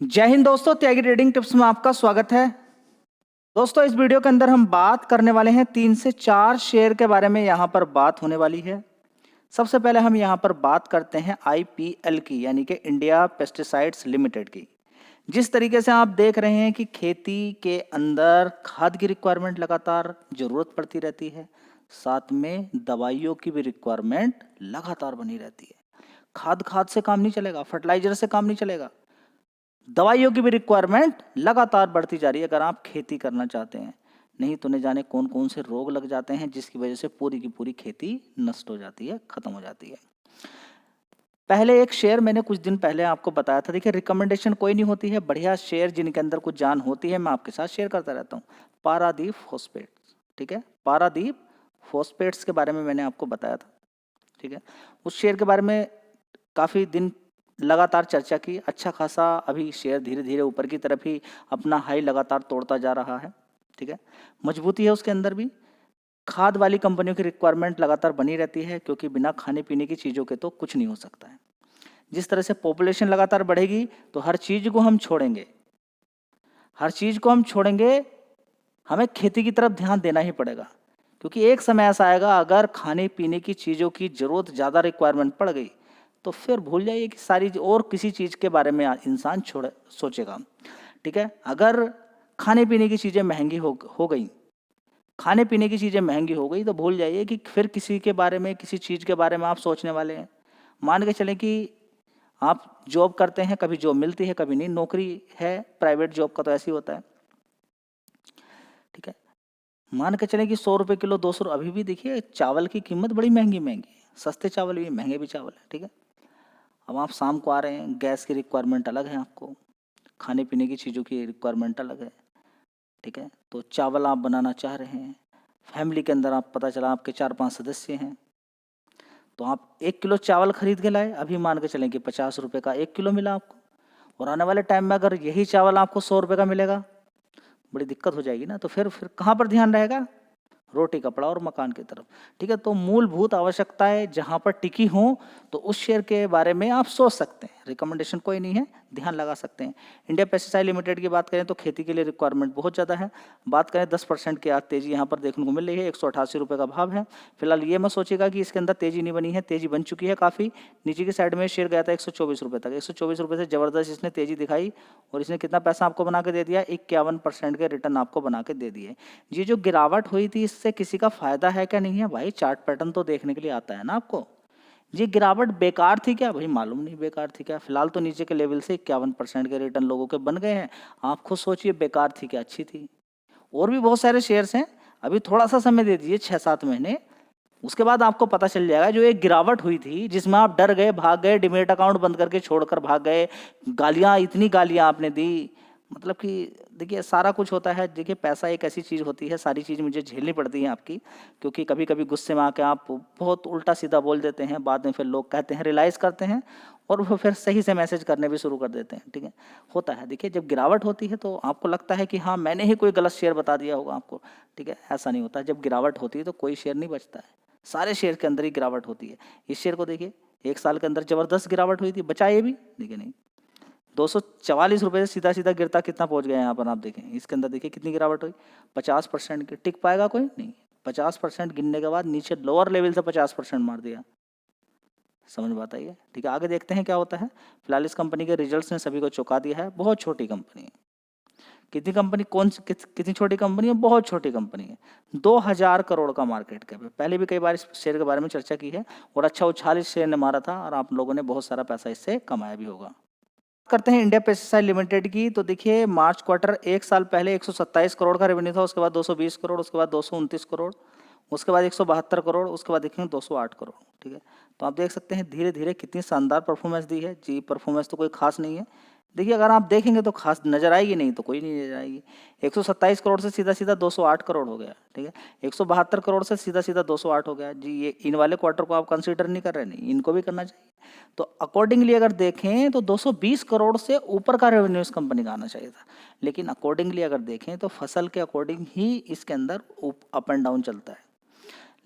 जय हिंद दोस्तों, त्यागी trading tips में आपका स्वागत है। दोस्तों, इस वीडियो के अंदर हम बात करने वाले हैं 3 से 4 शेयर के बारे में। यहाँ पर बात होने वाली है। सबसे पहले हम यहाँ पर बात करते हैं IPL की, यानी कि इंडिया पेस्टिसाइड्स लिमिटेड की। जिस तरीके से आप देख रहे हैं कि खेती के अंदर खाद की रिक्वायरमेंट लगातार ज़रूरत पड़ती रहती है, साथ में दवाइयों की भी रिक्वायरमेंट लगातार बनी रहती है। खाद से काम नहीं चलेगा, फर्टिलाइजर से काम नहीं चलेगा, दवाइयों की भी रिक्वायरमेंट लगातार बढ़ती जा रही है अगर आप खेती करना चाहते हैं। नहीं तो न जाने कौन कौन से रोग लग जाते हैं जिसकी वजह से पूरी की पूरी खेती नष्ट हो जाती है, खत्म हो जाती है। पहले एक शेयर मैंने कुछ दिन पहले आपको बताया था। देखिए, रिकमेंडेशन कोई नहीं होती है, बढ़िया शेयर जिनके अंदर कुछ जान होती है मैं आपके साथ शेयर करता रहता हूँ। पारादीप फॉस्फेट्स, ठीक है, पारादीप फॉस्फेट्स के बारे में मैंने आपको बताया था, ठीक है। उस शेयर के बारे में काफ़ी दिन लगातार चर्चा की। अच्छा खासा अभी शेयर धीरे धीरे ऊपर की तरफ ही अपना हाई लगातार तोड़ता जा रहा है, ठीक है। मजबूती है उसके अंदर भी। खाद वाली कंपनियों की रिक्वायरमेंट लगातार बनी रहती है, क्योंकि बिना खाने पीने की चीज़ों के तो कुछ नहीं हो सकता है। जिस तरह से पॉपुलेशन लगातार बढ़ेगी तो हर चीज़ को हम छोड़ेंगे, हमें खेती की तरफ ध्यान देना ही पड़ेगा। क्योंकि एक समय ऐसा आएगा, अगर खाने पीने की चीज़ों की ज़रूरत ज़्यादा रिक्वायरमेंट पड़ गई तो फिर भूल जाइए कि सारी और किसी चीज़ के बारे में इंसान सोचेगा, ठीक है। अगर खाने पीने की चीज़ें महंगी हो गई तो भूल जाइए कि फिर किसी चीज़ के बारे में आप सोचने वाले हैं। मान के चलें कि आप जॉब करते हैं, कभी जॉब मिलती है कभी नहीं, नौकरी है, प्राइवेट जॉब का तो ऐसे ही होता है, ठीक है। मान के चलें कि 100 रुपये किलो, 200। अभी भी देखिए चावल की कीमत बड़ी महंगी है, सस्ते चावल भी महंगे भी चावल है, ठीक है। अब आप शाम को आ रहे हैं, गैस की रिक्वायरमेंट अलग है, आपको खाने पीने की चीज़ों की रिक्वायरमेंट अलग है, ठीक है। तो चावल आप बनाना चाह रहे हैं, फैमिली के अंदर आप पता चला आपके 4-5 सदस्य हैं, तो आप 1 किलो चावल खरीद के लाए। अभी मान के चलें कि 50 रुपये का 1 किलो मिला आपको, और आने वाले टाइम में अगर यही चावल आपको 100 रुपये का मिलेगा, बड़ी दिक्कत हो जाएगी ना। तो फिर कहाँ पर ध्यान रहेगा? रोटी कपड़ा और मकान की तरफ, ठीक है। तो मूलभूत आवश्यकताएं जहां पर टिकी हों तो उस शेयर के बारे में आप सोच सकते हैं। रिकमेंडेशन कोई नहीं है, ध्यान लगा सकते हैं। इंडिया पेस्टिसाइड लिमिटेड की बात करें तो खेती के लिए रिक्वायरमेंट बहुत ज़्यादा है। बात करें 10% की आज तेजी यहाँ पर देखने को मिल रही है, 188 रुपये का भाव है। फिलहाल ये मत सोचिएगा कि इसके अंदर तेजी नहीं बनी है, तेजी बन चुकी है काफ़ी। नीचे की साइड में शेयर गया था 124 रुपये तक, 124 रुपये से ज़बरदस्त इसने तेजी दिखाई, और इसने कितना पैसा आपको बना के दे दिया? 51% के रिटर्न आपको बना के दे दिए। ये जो गिरावट हुई थी, इससे किसी का फायदा है क्या? नहीं है भाई। चार्ट पैटर्न तो देखने के लिए आता है ना आपको। ये गिरावट बेकार थी क्या? भाई मालूम नहीं बेकार थी क्या। फिलहाल तो नीचे के लेवल से 51% के रिटर्न लोगों के बन गए हैं। आप खुद सोचिए, बेकार थी क्या अच्छी थी? और भी बहुत सारे शेयर्स हैं, अभी थोड़ा सा समय दे दीजिए, 6-7 महीने, उसके बाद आपको पता चल जाएगा। जो एक गिरावट हुई थी जिसमें आप डर गए, भाग गए, डिमेट अकाउंट बंद करके छोड़कर भाग गए, गालियां, इतनी गालियां आपने दी, मतलब कि देखिए सारा कुछ होता है। देखिए पैसा एक ऐसी चीज़ होती है, सारी चीज़ मुझे झेलनी पड़ती है आपकी, क्योंकि कभी कभी गुस्से में आके आप बहुत उल्टा सीधा बोल देते हैं, बाद में फिर लोग कहते हैं, रियलाइज़ करते हैं, और वो फिर सही से मैसेज करने भी शुरू कर देते हैं, ठीक है। होता है। देखिए जब गिरावट होती है तो आपको लगता है कि हाँ मैंने ही कोई गलत शेयर बता दिया होगा आपको, ठीक है। ऐसा नहीं होता। जब गिरावट होती है तो कोई शेयर नहीं बचता है, सारे शेयर के अंदर ही गिरावट होती है। इस शेयर को देखिए, 1 साल के अंदर ज़बरदस्त गिरावट हुई थी, बचा ये भी, देखिए नहीं, 244 रुपये से सीधा सीधा गिरता कितना पहुंच गया यहाँ पर आप देखें। इसके अंदर देखिए कितनी गिरावट हुई, 50% की। टिक पाएगा कोई? नहीं। 50% गिरने के बाद नीचे लोअर लेवल से 50% मार दिया। समझ बात आई है, ठीक है। आगे देखते हैं क्या होता है। फिलहाल इस कंपनी के रिजल्ट्स ने सभी को चौंका दिया है। बहुत छोटी कंपनी है। कितनी कंपनी, कितनी छोटी कंपनी है? बहुत छोटी कंपनी है। 2000 करोड़ का मार्केट कैप है। पहले भी कई बार इस शेयर के बारे में चर्चा की है, और अच्छा उछाल इस शेयर ने मारा था, और आप लोगों ने बहुत सारा पैसा इससे कमाया भी होगा। करते हैं इंडिया पेस्टिसाइड लिमिटेड की, तो देखिए मार्च क्वार्टर 1 साल पहले 127 करोड़ का रेवेन्यू था, उसके बाद 220 करोड़, उसके बाद 229 करोड़, उसके बाद 172 करोड़, उसके बाद देखेंगे 208 करोड़, ठीक है। तो आप देख सकते हैं धीरे धीरे कितनी शानदार परफॉर्मेंस दी है जी। परफॉर्मेंस तो कोई खास नहीं है। देखिए अगर आप देखेंगे तो खास नजर आएगी, नहीं तो कोई नहीं नजर आएगी। 127 करोड़ से सीधा सीधा 208 करोड़ हो गया, ठीक है। 172 करोड़ से सीधा सीधा 208 हो गया जी। ये इन वाले क्वार्टर को आप कंसीडर नहीं कर रहे, नहीं, इनको भी करना चाहिए। तो अकॉर्डिंगली अगर देखें तो 220 करोड़ से ऊपर का रेवेन्यू इस कंपनी का आना चाहिए था, लेकिन अकॉर्डिंगली अगर देखें तो फसल के अकॉर्डिंग ही इसके अंदर अप एंड डाउन चलता है।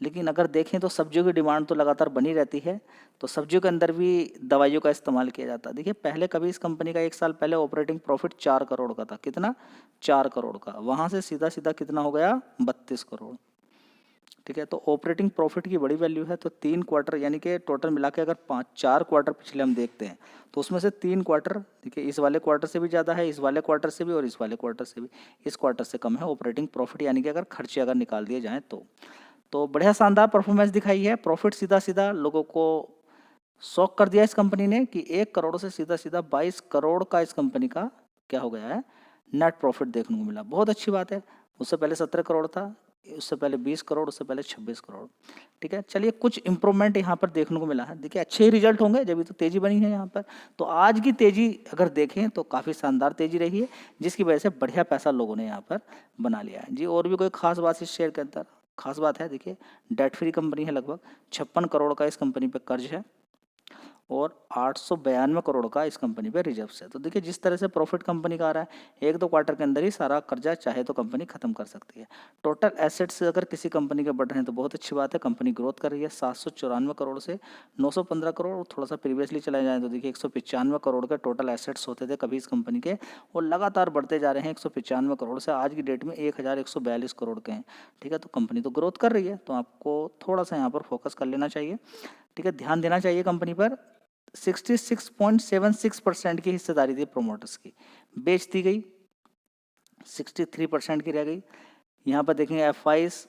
लेकिन अगर देखें तो सब्जियों की डिमांड तो लगातार बनी रहती है, तो सब्जियों के अंदर भी दवाइयों का इस्तेमाल किया जाता है। देखिए पहले कभी इस कंपनी का 1 साल पहले ऑपरेटिंग प्रॉफिट 4 करोड़ का था। कितना? 4 करोड़ का। वहाँ से सीधा सीधा कितना हो गया? 32 करोड़। ठीक है, तो ऑपरेटिंग प्रॉफिट की बड़ी वैल्यू है। तो 3 क्वार्टर यानी कि टोटल मिला के अगर 4 क्वार्टर पिछले हम देखते हैं तो उसमें से 3 क्वार्टर, देखिए इस वाले क्वार्टर से भी ज़्यादा है, इस वाले क्वार्टर से भी और इस वाले क्वार्टर से भी, इस क्वार्टर से कम है ऑपरेटिंग प्रॉफिट, यानी कि अगर खर्चे अगर निकाल दिए जाएँ तो बढ़िया शानदार परफॉर्मेंस दिखाई है। प्रॉफिट सीधा सीधा लोगों को शॉक कर दिया इस कंपनी ने कि 1 करोड़ से सीधा सीधा 22 करोड़ का इस कंपनी का क्या हो गया है? नेट प्रॉफिट देखने को मिला। बहुत अच्छी बात है। उससे पहले 17 करोड़ था, उससे पहले 20 करोड़, उससे पहले 26 करोड़। ठीक है, चलिए कुछ इंप्रूवमेंट यहाँ पर देखने को मिला है। देखिए अच्छे ही रिजल्ट होंगे जब तो तेजी बनी है यहाँ पर। तो आज की तेजी अगर देखें तो काफ़ी शानदार तेजी रही है, जिसकी वजह से बढ़िया पैसा लोगों ने यहाँ पर बना लिया है जी। और भी कोई खास बात इस शेयर के अंदर? खास बात है, देखिए डेट फ्री कंपनी है, लगभग 56 करोड़ का इस कंपनी पे कर्ज है और 892 करोड़ का इस कंपनी पे रिजर्व्स है। तो देखिए जिस तरह से प्रॉफिट कंपनी का आ रहा है, 1-2 क्वार्टर के अंदर ही सारा कर्जा चाहे तो कंपनी खत्म कर सकती है। टोटल एसेट्स अगर किसी कंपनी के बढ़ रहे हैं तो बहुत अच्छी बात है, कंपनी ग्रोथ कर रही है 794 करोड़ से 915 करोड़। और थोड़ा सा प्रीवियसली चला जाए तो देखिए 195 करोड़ के टोटल एसेट्स होते थे कभी इस कंपनी के, और लगातार बढ़ते जा रहे हैं 195 करोड़ से आज की डेट में 1142 करोड़ के हैं। ठीक है, तो कंपनी तो ग्रोथ कर रही है, तो आपको थोड़ा सा यहाँ पर फोकस कर लेना चाहिए। ठीक है, ध्यान देना चाहिए कंपनी पर। 66.76% की हिस्सेदारी थी प्रोमोटर्स की, बेच दी गई, 63% की रह गई। यहाँ पर देखेंगे एफआईज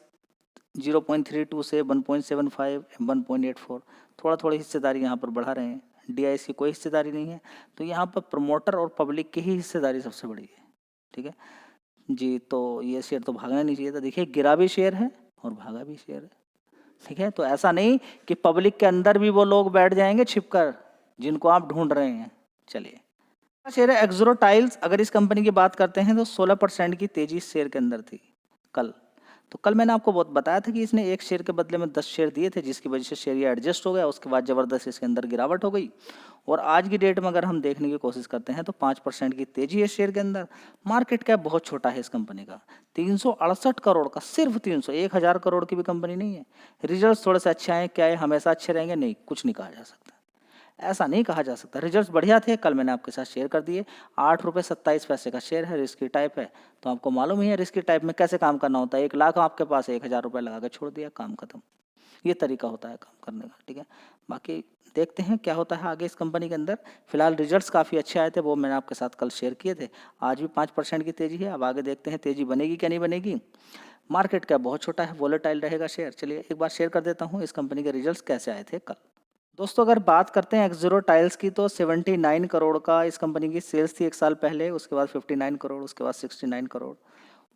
0.32 से 1.75, 1.84, थोड़ा थोड़ी हिस्सेदारी यहाँ पर बढ़ा रहे हैं। डीआईएस की कोई हिस्सेदारी नहीं है, तो यहाँ पर प्रमोटर और पब्लिक की ही हिस्सेदारी सबसे बड़ी है। ठीक है जी, तो ये शेयर तो भागना नहीं चाहिए था। देखिए गिरा भी शेयर है और भागा भी शेयर है। ठीक है, तो ऐसा नहीं कि पब्लिक के अंदर भी वो लोग बैठ जाएंगे छिपकर जिनको आप ढूंढ रहे हैं। चलिए शेयर है एक्सरो टाइल्स। अगर इस कंपनी की बात करते हैं तो 16% की तेजी इस शेयर के अंदर थी कल। तो कल मैंने आपको बहुत बताया था कि इसने 1 शेयर के बदले में 10 शेयर दिए थे, जिसकी वजह से शेयर ये एडजस्ट हो गया, उसके बाद ज़बरदस्त इसके अंदर गिरावट हो गई। और आज की डेट में अगर हम देखने की कोशिश करते हैं तो 5% की तेजी है शेयर के अंदर। मार्केट कैप बहुत छोटा है इस कंपनी का, 368 करोड़ का, सिर्फ 300, 1000 करोड़ की भी कंपनी नहीं है। रिजल्ट थोड़े से अच्छे आए, क्या है हमेशा अच्छे रहेंगे? नहीं, कुछ नहीं कहा जा सकता, ऐसा नहीं कहा जा सकता। रिजल्ट्स बढ़िया थे, कल मैंने आपके साथ शेयर कर दिए। 8 रुपये 27 पैसे का शेयर है, रिस्की टाइप है, तो आपको मालूम ही है रिस्की टाइप में कैसे काम करना होता है। 1 लाख आपके पास है, 1000 रुपये लगा के छोड़ दिया, काम खत्म। ये तरीका होता है काम करने का। ठीक है, बाकी देखते हैं क्या होता है आगे इस कंपनी के अंदर। फिलहाल रिजल्ट्स काफ़ी अच्छे आए थे, वो मैंने आपके साथ कल शेयर किए थे। आज भी 5% की तेजी है, अब आगे देखते हैं तेजी बनेगी क्या नहीं बनेगी। मार्केट कैप बहुत छोटा है, वोलेटाइल रहेगा शेयर। चलिए एक बार शेयर कर देता हूँ इस कंपनी के रिजल्ट्स कैसे आए थे कल। दोस्तों अगर बात करते हैं एक्सरो टाइल्स की तो 79 करोड़ का इस कंपनी की सेल्स थी 1 साल पहले, उसके बाद 59 करोड़, उसके बाद 69 करोड़,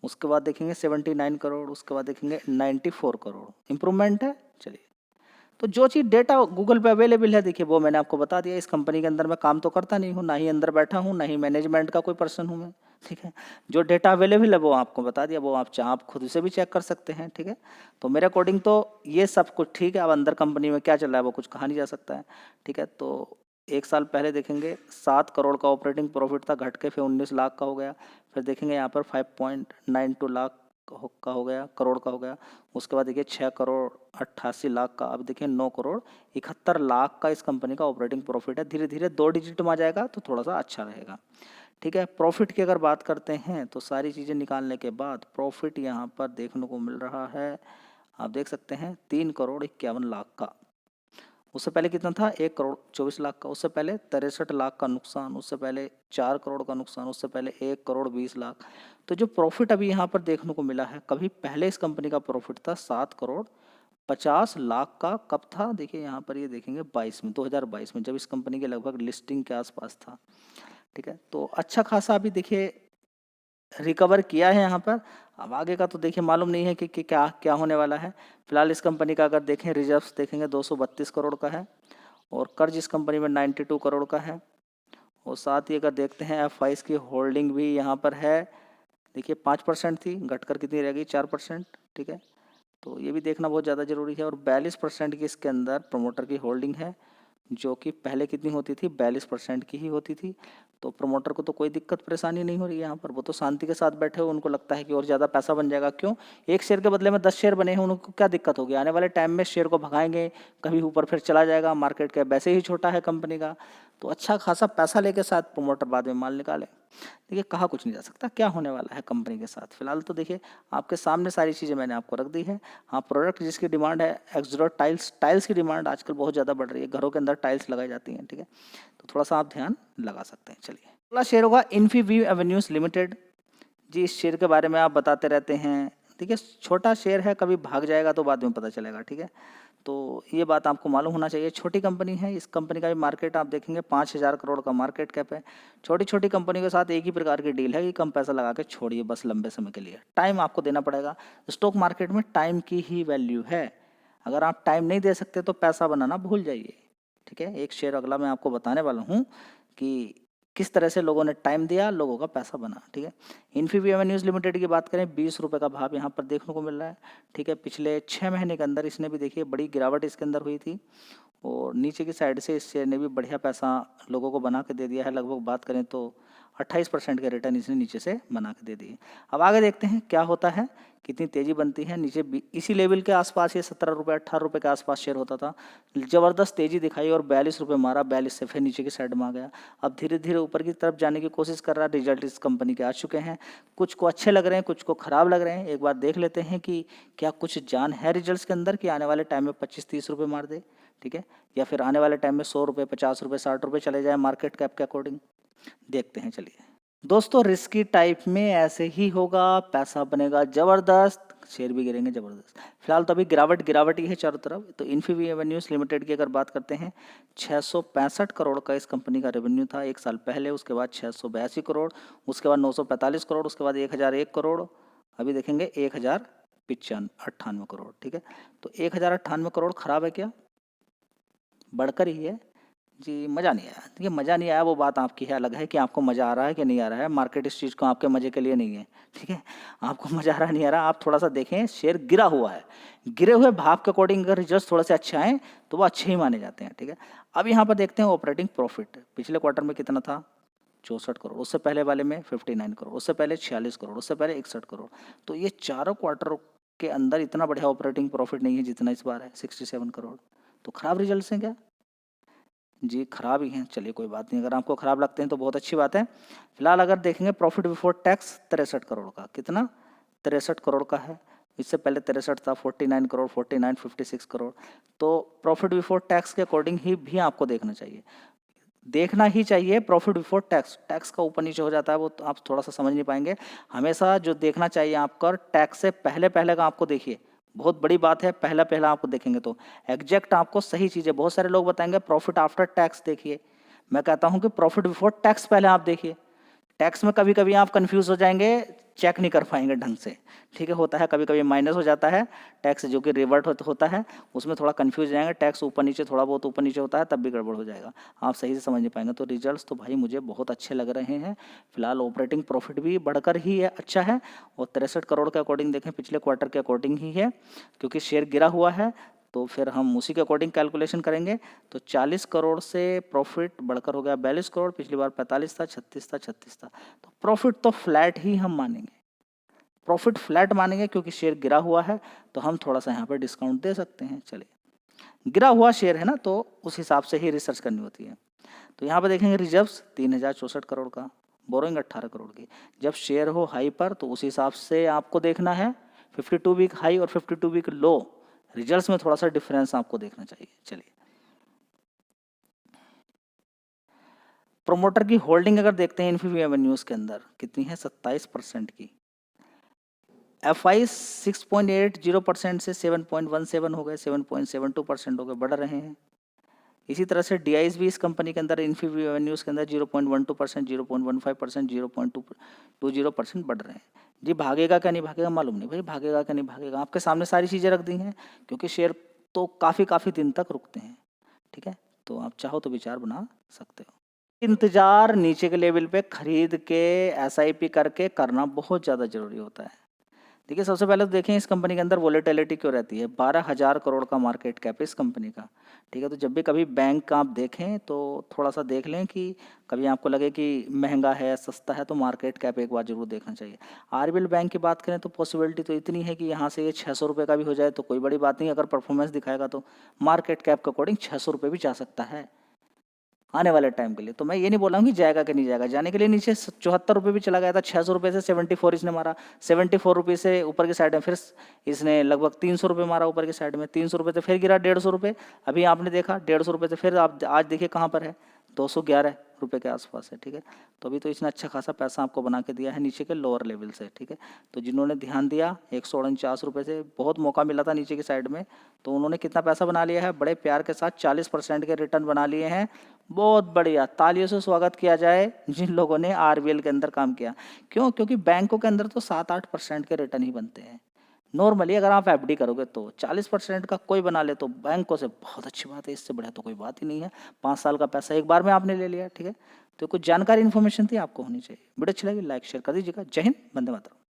उसके बाद देखेंगे 79 करोड़, उसके बाद देखेंगे 94 करोड़। इंप्रूवमेंट है। चलिए, तो जो चीज़ डेटा गूगल पे अवेलेबल है देखिए वो मैंने आपको बता दिया। इस कंपनी के अंदर मैं काम तो करता नहीं हूँ, ना ही अंदर बैठा हूँ, ना ही मैनेजमेंट का कोई पर्सन हूँ मैं। ठीक है, जो डेटा अवेलेबल है वो आपको बता दिया, वो आप चाहे आप खुद से भी चेक कर सकते हैं। ठीक है, तो मेरे अकॉर्डिंग तो ये सब कुछ ठीक है। अब अंदर कंपनी में क्या चल रहा है वो कुछ कहा नहीं जा सकता है। ठीक है, तो 1 साल पहले देखेंगे 7 करोड़ का ऑपरेटिंग प्रॉफिट था, घट के फिर 19 लाख का हो गया। फिर देखेंगे यहाँ पर 5.92 लाख का हो गया, करोड़ का हो गया। उसके बाद देखिए 6 करोड़ 88 लाख का, अब देखिए 9 करोड़ 71 लाख का इस कंपनी का ऑपरेटिंग प्रॉफिट है। धीरे धीरे 2 डिजिट में आ जाएगा तो थोड़ा सा अच्छा रहेगा। ठीक है, प्रॉफिट की अगर बात करते हैं तो सारी चीज़ें निकालने के बाद प्रॉफिट यहाँ पर देखने को मिल रहा है, आप देख सकते हैं 3 करोड़ 51 लाख का। उससे पहले कितना था? 1 करोड़ 24 लाख का। उससे पहले 63 लाख का नुकसान, उससे पहले 4 करोड़ का नुकसान, उससे पहले 1 करोड़ 20 लाख। तो जो प्रॉफिट अभी यहाँ पर देखने को मिला है, कभी पहले इस कंपनी का प्रॉफिट था 7 करोड़ 50 लाख का। कब था? देखिए यहाँ पर ये देखेंगे 22 में, 2022 में, जब इस कंपनी के लगभग लिस्टिंग के आसपास था। ठीक है, तो अच्छा खासा अभी देखिए रिकवर किया है यहाँ पर। अब आगे का तो देखिए मालूम नहीं है कि क्या क्या होने वाला है। फिलहाल इस कंपनी का अगर देखें रिजर्व्स देखेंगे 232 करोड़ का है, और कर्ज इस कंपनी में 92 करोड़ का है। और साथ ही अगर देखते हैं एफ की होल्डिंग भी यहाँ पर है, देखिए 5% थी, घटकर कितनी रह गई? 4%। ठीक है, तो ये भी देखना बहुत ज़्यादा जरूरी है। और 42% की इसके अंदर प्रमोटर की होल्डिंग है, जो कि पहले कितनी होती थी, 42% की ही होती थी। तो प्रमोटर को तो कोई दिक्कत परेशानी नहीं हो रही है यहाँ पर, वो तो शांति के साथ बैठे हो, उनको लगता है कि और ज़्यादा पैसा बन जाएगा। क्यों? एक शेयर के बदले में 10 शेयर बने हैं, उनको क्या दिक्कत होगी? आने वाले टाइम में शेयर को भगाएंगे, कभी ऊपर फिर चला जाएगा, मार्केट कैप वैसे ही छोटा है कंपनी का, तो अच्छा खासा पैसा लेके साथ प्रमोटर बाद में माल निकाले। देखिए, कहा कुछ नहीं जा सकता क्या होने वाला है कंपनी के साथ। फिलहाल तो देखिए आपके सामने सारी चीज़ें मैंने आपको रख दी है। हाँ, प्रोडक्ट जिसकी डिमांड है, एक्सडोर टाइल्स की डिमांड आजकल बहुत ज़्यादा बढ़ रही है, घरों के अंदर टाइल्स लगाई जाती हैं, ठीक है, तो थोड़ा सा आप ध्यान लगा सकते हैं। चलिए, अगला शेयर होगा इन्फीव्यू एवेन्यूज़ लिमिटेड। जी, इस शेयर के बारे में आप बताते रहते हैं। देखिए, छोटा शेयर है, कभी भाग जाएगा तो बाद में पता चलेगा, ठीक है, तो ये बात आपको मालूम होना चाहिए। छोटी कंपनी है, इस कंपनी का भी मार्केट आप देखेंगे 5,000 करोड़ का मार्केट कैप है। छोटी छोटी कंपनी के साथ एक ही प्रकार की डील है कि कम पैसा लगा के छोड़िए बस लंबे समय के लिए, टाइम आपको देना पड़ेगा। स्टॉक मार्केट में टाइम की ही वैल्यू है। अगर आप टाइम नहीं दे सकते तो पैसा बनाना भूल जाइए, ठीक है। एक शेयर अगला मैं आपको बताने वाला हूँ कि किस तरह से लोगों ने टाइम दिया, लोगों का पैसा बना, ठीक है। इन्फीव्यू एवेन्यूज़ लिमिटेड की बात करें, 20 रुपये का भाव यहाँ पर देखने को मिल रहा है, ठीक है। पिछले 6 महीने के अंदर इसने भी देखिए बड़ी गिरावट इसके अंदर हुई थी, और नीचे की साइड से इस शेयर ने भी बढ़िया पैसा लोगों को बना के दे दिया है। लगभग बात करें तो 28% के रिटर्न इसने नीचे से बना के दे दिए। अब आगे देखते हैं क्या होता है, कितनी तेज़ी बनती है। नीचे इसी लेवल के आसपास ये 17 रुपये 18 रुपये के आसपास शेयर होता था, ज़बरदस्त तेज़ी दिखाई और 42 रुपये मारा, 42 से फिर नीचे की साइड में आ गया। अब धीरे धीरे ऊपर की तरफ जाने की कोशिश कर रहा है। रिजल्ट इस कंपनी के आ चुके हैं, कुछ को अच्छे लग रहे हैं, कुछ को ख़राब लग रहे हैं। एक बार देख लेते हैं कि क्या कुछ जान है रिजल्ट्स के अंदर कि आने वाले टाइम में 25-30 रुपये मार दे, ठीक है, या फिर आने वाले टाइम में 100 रुपये 50 रुपये 60 रुपये चले जाए मार्केट कैप के अकॉर्डिंग। देखते हैं, चलिए दोस्तों। रिस्की टाइप में ऐसे ही होगा, पैसा बनेगा ज़बरदस्त, शेयर भी गिरेंगे ज़बरदस्त। फिलहाल तो अभी गिरावट ही है चारों तरफ। तो इन्फीव्यू एवेन्यूज़ लिमिटेड की अगर बात करते हैं, 665 करोड़ का इस कंपनी का रेवेन्यू था एक साल पहले, उसके बाद 682 करोड़, उसके बाद 945 करोड़, उसके बाद 1001 करोड़, अभी देखेंगे 1098 करोड़, ठीक है। तो 1098 करोड़ खराब है क्या? बढ़कर ही है जी। मज़ा नहीं आया, देखिए मज़ा नहीं आया वो बात आपकी है, अलग है कि आपको मज़ा आ रहा है कि नहीं आ रहा है। मार्केट इस चीज़ को आपके मज़े के लिए नहीं है, ठीक है। आपको मज़ा आ रहा नहीं आ रहा, आप थोड़ा सा देखें, शेयर गिरा हुआ है, गिरे हुए भाव के अकॉर्डिंग अगर रिजल्ट थोड़े से अच्छे आए तो वो अच्छे ही माने जाते हैं, ठीक है। अब यहाँ पर देखते हैं ऑपरेटिंग प्रॉफिट पिछले क्वार्टर में कितना था, 64 करोड़, उससे पहले वाले में 59 करोड़, उससे पहले 46 करोड़, उससे पहले 61 करोड़। तो ये चारों क्वार्टर के अंदर इतना बढ़िया ऑपरेटिंग प्रॉफिट नहीं है जितना इस बार है, 67 करोड़। तो खराब रिजल्ट हैं क्या? जी, खराब ही हैं। चलिए कोई बात नहीं, अगर आपको खराब लगते हैं तो बहुत अच्छी बात है। फिलहाल अगर देखेंगे प्रॉफिट बिफोर टैक्स 63 करोड़ का, कितना? 63 करोड़ का है। इससे पहले 63 था, 49 करोड़, 49, 56 करोड़। तो प्रॉफिट बिफोर टैक्स के अकॉर्डिंग ही भी आपको देखना चाहिए, देखना ही चाहिए। प्रॉफिट बिफोर टैक्स, टैक्स का ऊपर नीचे हो जाता है वो तो आप थोड़ा सा समझ नहीं पाएंगे। हमेशा जो देखना चाहिए आपका, टैक्स से पहले पहले का आपको देखिए, बहुत बड़ी बात है। पहला पहला आपको देखेंगे तो एग्जैक्ट आपको सही चीज़ें, बहुत सारे लोग बताएंगे प्रॉफिट आफ्टर टैक्स देखिए, मैं कहता हूं कि प्रॉफिट बिफोर टैक्स पहले आप देखिए। टैक्स में कभी कभी आप कंफ्यूज हो जाएंगे, चेक नहीं कर पाएंगे ढंग से, ठीक है। होता है कभी कभी माइनस हो जाता है टैक्स, जो कि रिवर्ट होता है, उसमें थोड़ा कंफ्यूज हो जाएंगे। टैक्स ऊपर नीचे, थोड़ा बहुत ऊपर नीचे होता है, तब भी गड़बड़ हो जाएगा, आप सही से समझ नहीं पाएंगे। तो रिजल्ट्स तो भाई मुझे बहुत अच्छे लग रहे हैं। फिलहाल ऑपरेटिंग प्रॉफिट भी बढ़कर ही है, अच्छा है, और 63 करोड़ के अकॉर्डिंग देखें पिछले क्वार्टर के अकॉर्डिंग ही है, क्योंकि शेयर गिरा हुआ है तो फिर हम उसी के अकॉर्डिंग कैलकुलेशन करेंगे। तो 40 करोड़ से प्रॉफिट बढ़कर हो गया 42 करोड़, पिछली बार 45 था, 36 था, 36 था। तो प्रॉफिट तो फ्लैट ही हम मानेंगे, प्रॉफिट फ्लैट मानेंगे, क्योंकि शेयर गिरा हुआ है तो हम थोड़ा सा यहाँ पर डिस्काउंट दे सकते हैं। चलिए, गिरा हुआ शेयर है ना, तो उस हिसाब से ही रिसर्च करनी होती है। तो यहाँ पर देखेंगे रिजर्व्स 3064 करोड़ का, बोरोइंग 18 करोड़ की। जब शेयर हो हाई पर तो उस हिसाब से आपको देखना है, 52 वीक हाई और 52 वीक लो, रिजल्ट्स में थोड़ा सा डिफरेंस आपको देखना चाहिए। चलिए, प्रोमोटर की होल्डिंग अगर देखते हैं इन्फीव्यू एवेन्यूज़ के अंदर कितनी है, 27% की। FI 6.80% से 7.17 हो गए, 7.72% हो गए, बढ़ रहे हैं। इसी तरह से DIs भी इस कंपनी के अंदर इन्फीव्यू एवेन्यूज़ के अंदर 0.12%, 0.15%, 0.20% बढ़ रहे हैं। जी, भागेगा क्या नहीं भागेगा मालूम नहीं भाई, भागेगा क्या नहीं भागेगा, आपके सामने सारी चीज़ें रख दी हैं, क्योंकि शेयर तो काफ़ी दिन तक रुकते हैं, ठीक है। तो आप चाहो तो विचार बना सकते हो। इंतज़ार नीचे के लेवल पे खरीद के SIP करके करना बहुत ज़्यादा ज़रूरी होता है। देखिए, सबसे पहले तो देखें इस कंपनी के अंदर वोलेटिलिटी क्यों रहती है। 12,000 करोड़ का मार्केट कैप है इस कंपनी का, ठीक है। तो जब भी कभी बैंक आप देखें तो थोड़ा सा देख लें कि कभी आपको लगे कि महंगा है सस्ता है, तो मार्केट कैप एक बार जरूर देखना चाहिए। आरबीएल बैंक की बात करें तो पॉसिबिलिटी तो इतनी है कि यहाँ से ये 600 रुपये का भी हो जाए तो कोई बड़ी बात नहीं। अगर परफॉर्मेंस दिखाएगा तो मार्केट कैप के अकॉर्डिंग 600 रुपये भी जा सकता है आने वाले टाइम के लिए। तो मैं ये नहीं बोल रहा हूँ कि जाएगा कि नहीं जाएगा, जाने के लिए नीचे 74 रुपये भी चला गया था। 600 रुपये से 74 इसने मारा, 74 रुपये से ऊपर की साइड में फिर इसने लगभग 300 रुपये मारा ऊपर की साइड में, 300 रुपये से फिर गिरा 150 रुपये। अभी आपने देखा 150 रुपये से फिर आप आज देखिए कहाँ पर है, 211 रुपये के आसपास है, ठीक है। तो अभी तो इसने अच्छा खासा पैसा आपको बना के दिया है नीचे के लोअर लेवल से, ठीक है। तो जिन्होंने ध्यान दिया 149 रुपये से बहुत मौका मिला था नीचे की साइड में, तो उन्होंने कितना पैसा बना लिया है, बड़े प्यार के साथ 40% के रिटर्न बना लिए हैं। बहुत बढ़िया, तालियों से स्वागत किया जाए जिन लोगों ने आरबीएल के अंदर काम किया। क्यों? क्योंकि बैंकों के अंदर तो 7-8% के रिटर्न ही बनते हैं नॉर्मली। अगर आप एफडी करोगे तो 40% का कोई बना ले तो बैंकों से बहुत अच्छी बात है, इससे बढ़िया तो कोई बात ही नहीं है। 5 साल का पैसा एक बार में आपने ले लिया, ठीक है। तो कुछ जानकारी इन्फॉर्मेशन थी आपको होनी चाहिए। वीडियो अच्छी लगी लाइक शेयर कर दीजिएगा। जय हिंद, वंदे मातरम।